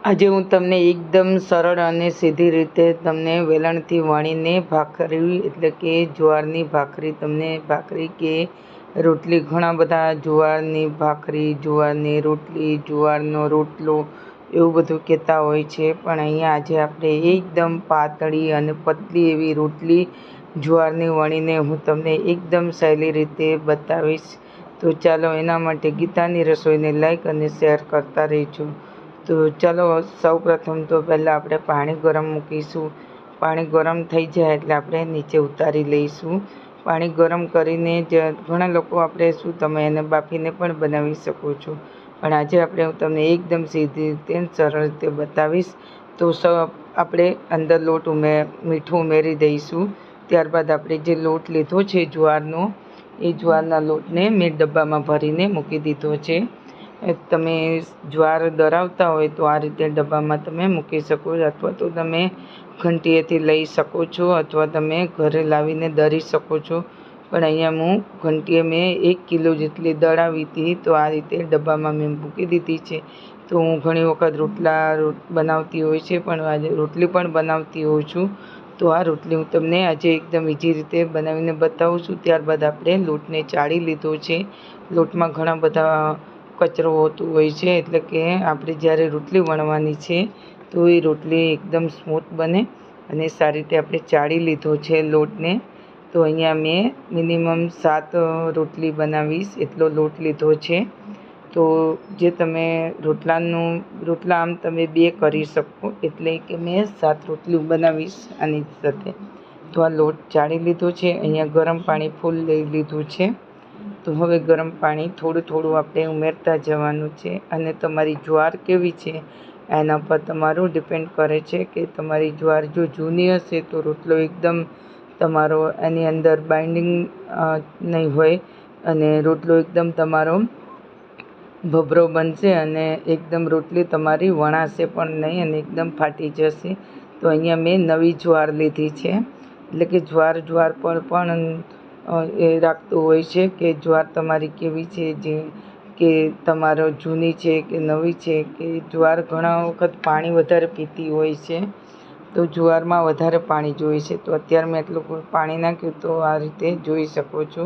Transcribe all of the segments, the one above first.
આજે હું તમને એકદમ સરળ અને સીધી રીતે તમને વેલણથી વણીને ભાખરી એટલે કે જુવારની ભાખરી ભાખરી કે રોટલી, ઘણા બધા જુવારની ભાખરી, જુવારની રોટલી, જુવારનો રોટલો એવું બધું કહેતા હોય છે. પણ અહીંયા આજે આપણે એકદમ પાતળી અને પતલી એવી રોટલી જુવારની વણીને હું તમને એકદમ સહેલી રીતે બતાવીશ. તો ચાલો એના માટે ગીતાની રસોઈને લાઈક અને શેર કરતા રહેજો. તો ચાલો સૌ પ્રથમ તો પહેલાં આપણે પાણી ગરમ મૂકીશું. પાણી ગરમ થઈ જાય એટલે આપણે નીચે ઉતારી લઈશું. પાણી ગરમ કરીને ઘણા લોકો તમે એને બાફીને પણ બનાવી શકો છો, પણ આજે હું તમને એકદમ સીધી રીતે સરળ રીતે બતાવીશ. તો આપણે અંદર મીઠું ઉમેરી દઈશું. ત્યારબાદ આપણે જે લોટ લીધો છે જુવારનો, એ જુવારના લોટને મેં ડબ્બામાં ભરીને મૂકી દીધો છે. તમે જુવાર દરાવતા હોય તો આ રીતે ડબ્બામાં તમે મૂકી શકો છો, અથવા તો તમે ઘંટીએથી લઈ શકો છો, અથવા તમે ઘરે લાવીને દરી શકો છો. પણ અહીંયા હું ઘંટીએ મેં 1 કિલો જેટલી દળાવી હતી, તો આ રીતે ડબ્બામાં મેં મૂકી દીધી છે. તો હું ઘણી વખત રોટલા બનાવતી હોય છે, પણ આજે રોટલી પણ બનાવતી હોઉં છું. તો આ રોટલી હું તમને આજે એકદમ ઇઝી રીતે બનાવીને બતાવું છું. ત્યારબાદ આપણે લોટને ચાળી લીધો છે. લોટમાં ઘણા બધા કચરો હોતું હોય છે, એટલે કે આપણે જ્યારે રોટલી વણવાની છે તો એ રોટલી એકદમ સ્મૂથ બને અને સારી રીતે આપણે ચાળી લીધો છે લોટને. તો અહીંયા મેં મિનિમમ 7 રોટલી બનાવીશ એટલો લોટ લીધો છે. તો જે તમે રોટલા આમ તમે 2 કરી શકો, એટલે કે મેં 7 રોટલી બનાવીશ આની સાથે. તો આ લોટ ચાળી લીધો છે. અહીંયા ગરમ પાણી ફૂલ લઈ લીધું છે. તો હવે ગરમ પાણી થોડું થોડું આપણે ઉમેરતા જવાનું છે. અને તમારી જુવાર કેવી છે એના પર તમારું ડિપેન્ડ કરે છે કે તમારી જુવાર જો જૂની હશે તો રોટલો એકદમ તમારો એની અંદર બાઇન્ડિંગ નહીં હોય, અને રોટલો એકદમ તમારો ભભરો બનશે અને એકદમ રોટલી તમારી વણાશે પણ નહીં અને એકદમ ફાટી જશે. તો અહીંયા મેં નવી જુવાર લીધી છે, એટલે કે જુવાર પર પણ એ રાખતું હોય છે કે જુવાર તમારી કેવી છે, કે તમારો જૂની છે કે નવી છે. કે જુવાર ઘણા વખત પાણી વધારે પીતી હોય છે, તો જુવારમાં વધારે પાણી જોઈએ છે. તો અત્યારે મેં એટલું પાણી નાખ્યું, તો આ રીતે જોઈ શકો છો.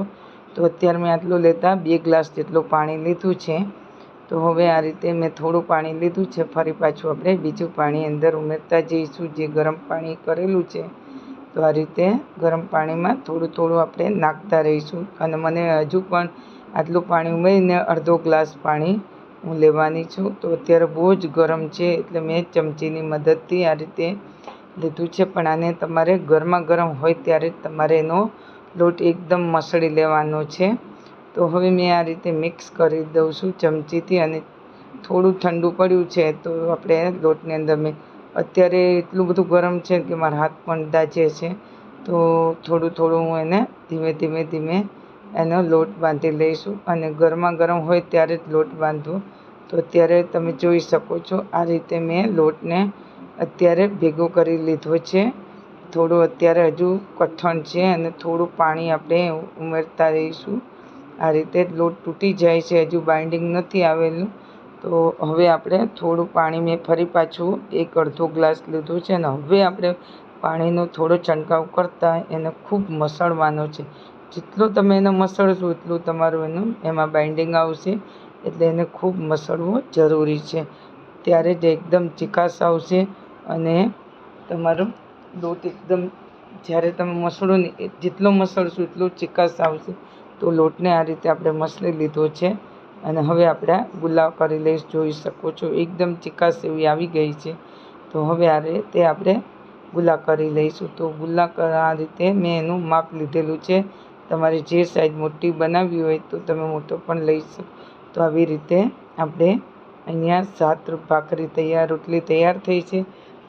તો અત્યારે મેં આટલું લેતા 2 ગ્લાસ જેટલું પાણી લીધું છે. તો હવે આ રીતે મેં થોડું પાણી લીધું છે. ફરી પાછું આપણે બીજું પાણી અંદર ઉમેરતા જઈશું, જે ગરમ પાણી કરેલું છે. તો આ રીતે ગરમ પાણીમાં થોડું થોડું આપણે નાખતા રહીશું. અને મને હજુ પણ આટલું પાણી ઉમેરીને અડધો ગ્લાસ પાણી હું લેવાની છું. તો અત્યારે બહુ જ ગરમ છે, એટલે મેં ચમચીની મદદથી આ રીતે લીધું છે. પણ આને તમારે ગરમા ગરમ હોય ત્યારે જ તમારે એનો લોટ એકદમ મસળી લેવાનો છે. તો હવે મેં આ રીતે મિક્સ કરી દઉં છું ચમચીથી, અને થોડું ઠંડુ પડ્યું છે તો આપણે લોટની અંદર અત્યારે એટલું બધું ગરમ છે કે મારા હાથ પણ દાઝે છે. તો થોડું થોડું હું એને ધીમે ધીમે એનો લોટ બાંધી લઈશું, અને ગરમા ગરમ હોય ત્યારે જ લોટ બાંધવો. તો અત્યારે તમે જોઈ શકો છો આ રીતે મેં લોટને અત્યારે ભેગો કરી લીધો છે. થોડું અત્યારે હજુ કઠણ છે અને થોડું પાણી આપણે ઉમેરતા રહીશું. આ રીતે લોટ તૂટી જાય છે, હજુ બાઇન્ડિંગ નથી આવેલું. તો હવે આપણે થોડું પાણી મેં ફરી પાછું અડધો ગ્લાસ લીધું છે, અને હવે આપણે પાણીનો થોડો છંટકાવ કરતાં એને ખૂબ મસળવાનો છે. જેટલું તમે એને મસળશો એટલું તમારું એમાં બાઇન્ડિંગ આવશે, એટલે એને ખૂબ મસળવું જરૂરી છે. ત્યારે જ એકદમ ચીકાશ આવશે અને તમારો લોટ એકદમ, જ્યારે તમે મસળો ને જેટલો મસળશો એટલું ચીકાશ આવશે. તો લોટને આ રીતે આપણે મસળી લીધો છે, અને હવે આપણે ગુલાબ કરી લઈશ. જોઈ શકો છો એકદમ ચીકાશ એવી આવી ગઈ છે. તો હવે આ રીતે આપણે ગુલા કરી લઈશું. તો આ રીતે મેં એનું માપ લીધેલું છે. તમારે જે સાઈઝ મોટી બનાવવી હોય તો તમે મોટો પણ લઈ શકો. તો આવી રીતે આપણે અહીંયા 7 ભાખરી રોટલી તૈયાર થઈ છે.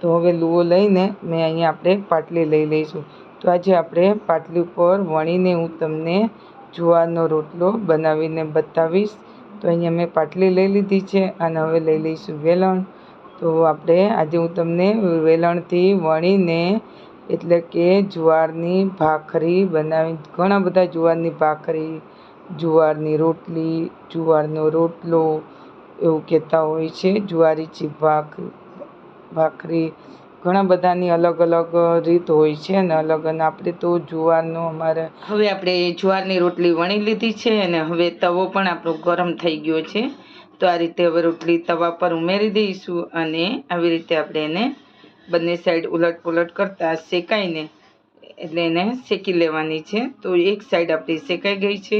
તો હવે લુઓ લઈને અહીંયા આપણે પાટલી લઈ લઈશું. તો આજે આપણે પાટલી ઉપર વણીને હું તમને જુવારનો રોટલો બનાવીને બતાવીશ. તો અહીંયા મેં પાટલી લઈ લીધી છે, અને હવે લઈ લઈશું વેલણ. તો આજે હું તમને વેલણથી વણીને એટલે કે જુવારની ભાખરી બનાવી, ઘણા બધા જુવારની ભાખરી, જુવારની રોટલી, જુવારનો રોટલો એવું કહેતા હોય છે, જુવારી ચીભાખ, ભાખરી, ઘણા બધાની અલગ અલગ રીત હોય છે અને અલગ. અને આપણે તો જુવારનો અમારે હવે આપણે જુવારની રોટલી વણી લીધી છે અને હવે તવો પણ આપણો ગરમ થઈ ગયો છે. તો આ રીતે હવે રોટલી તવા પર ઉમેરી દઈશું અને આવી રીતે આપણે એને બંને સાઈડ ઉલટ પુલટ કરતાં શેકાઈને એટલે એને શેકી લેવાની છે. તો એક સાઈડ આપણી શેકાઈ ગઈ છે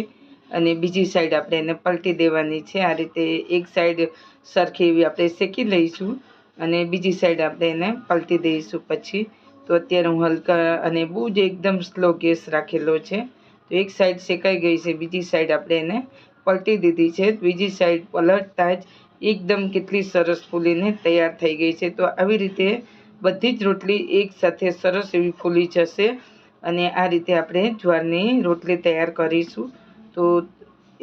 અને બીજી સાઈડ આપણે એને પલટી દેવાની છે. આ રીતે એક સાઈડ સરખી એવી આપણે શેકી લઈશું અને બીજી સાઈડ આપણે એને પલટી દઈશું પછી. તો અત્યારે હું હલકા અને બહુ જ એકદમ સ્લો ગેસ રાખેલો છે. તો એક સાઈડ શેકાઈ ગઈ છે, બીજી સાઈડ આપણે એને પલટી દીધી છે. બીજી સાઈડ પલટતા જ એકદમ કેટલી સરસ ફૂલીને તૈયાર થઈ ગઈ છે. તો આવી રીતે બધી જ રોટલી એક સાથે સરસ એવી ફૂલી જશે અને આ રીતે આપણે જુવારની રોટલી તૈયાર કરીશું. તો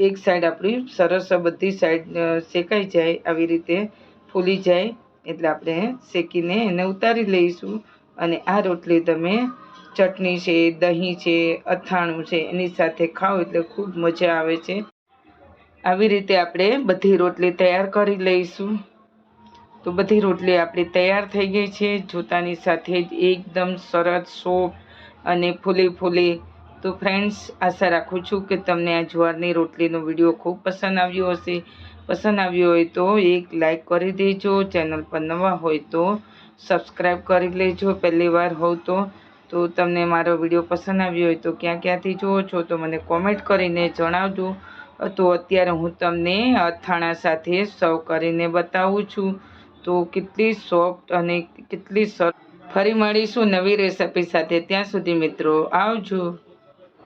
એક સાઈડ આપણી સરસ બધી સાઈડ શેકાઈ જાય, આવી રીતે ફૂલી જાય એટલે આપણે શેકીને એને ઉતારી લઈશું. અને આ રોટલી તમે ચટણી છે, દહીં છે, અથાણું છે એની સાથે ખાઓ એટલે ખૂબ મજા આવે છે. આવી રીતે આપણે બધી રોટલી તૈયાર કરી લઈશું. તો બધી રોટલી આપણી તૈયાર થઈ ગઈ છે, જોતાની સાથે જ એકદમ સરસ સોફ્ટ અને ફૂલી. તો ફ્રેન્ડ્સ, આશા રાખું છું કે તમને આ જુવારની રોટલીનો વિડીયો ખૂબ પસંદ આવ્યો હશે. પસંદ આવ્યો હોય તો એક લાઈક કરી દેજો. ચેનલ પર નવા હોય તો સબસ્ક્રાઈબ કરી લેજો પહેલી વાર હોવ તો તમને મારો વિડીયો પસંદ આવ્યો હોય તો ક્યાંથી જુઓ છો તો મને કોમેન્ટ કરીને જણાવજો. તો અત્યારે હું તમને અથાણા સાથે સર્વ કરીને બતાવું છું. તો કેટલી સોફ્ટ અને કેટલી સરસ. ફરી મળીશું નવી રેસિપી સાથે. ત્યાં સુધી મિત્રો આવજો.